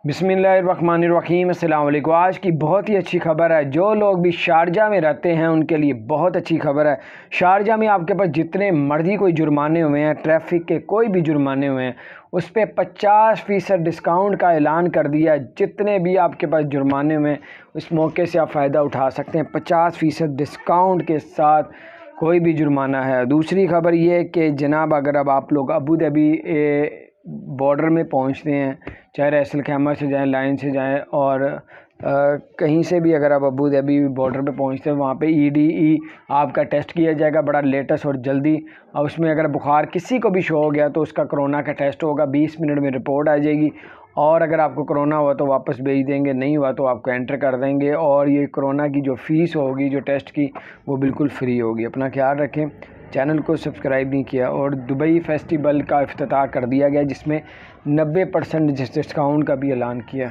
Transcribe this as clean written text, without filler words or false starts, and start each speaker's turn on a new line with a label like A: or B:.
A: बिस्मिल्लाहिर्रहमानिर्रहीम। अस्सलाम वालेकुम। आज की बहुत ही अच्छी खबर है। जो लोग भी शारजा में रहते हैं उनके लिए बहुत अच्छी खबर है। शारजा में आपके पास जितने मर्जी कोई जुर्माने हुए हैं, ट्रैफिक के कोई भी जुर्माने हुए हैं, उस पर 50% डिस्काउंट का ऐलान कर दिया। जितने भी आपके पास जुर्माने हुए हैं उस मौके से आप फ़ायदा उठा सकते हैं। 50% डिस्काउंट के साथ कोई भी जुर्माना है। दूसरी खबर ये है कि जनाब अगर अब आप लोग अबू धाबी बॉर्डर में पहुंचते हैं, चाहे रैसल खैमा से जाएं, लाइन से जाएं, और कहीं से भी अगर आप अबू धाबी बॉर्डर पे पहुंचते हैं, वहाँ पे EDE आपका टेस्ट किया जाएगा बड़ा लेटेस्ट और जल्दी। और उसमें अगर बुखार किसी को भी शो हो गया तो उसका कोरोना का टेस्ट होगा, 20 मिनट में रिपोर्ट आ जाएगी। और अगर आपको कोरोना हुआ तो वापस भेज देंगे, नहीं हुआ तो आपको एंटर कर देंगे। और ये कोरोना की जो फ़ीस होगी जो टेस्ट की, वो बिल्कुल फ्री होगी। अपना ख्याल रखें। चैनल को सब्सक्राइब नहीं किया। और दुबई फेस्टिवल का इफ्तिताह कर दिया गया जिसमें 90% डिस्काउंट का भी ऐलान किया।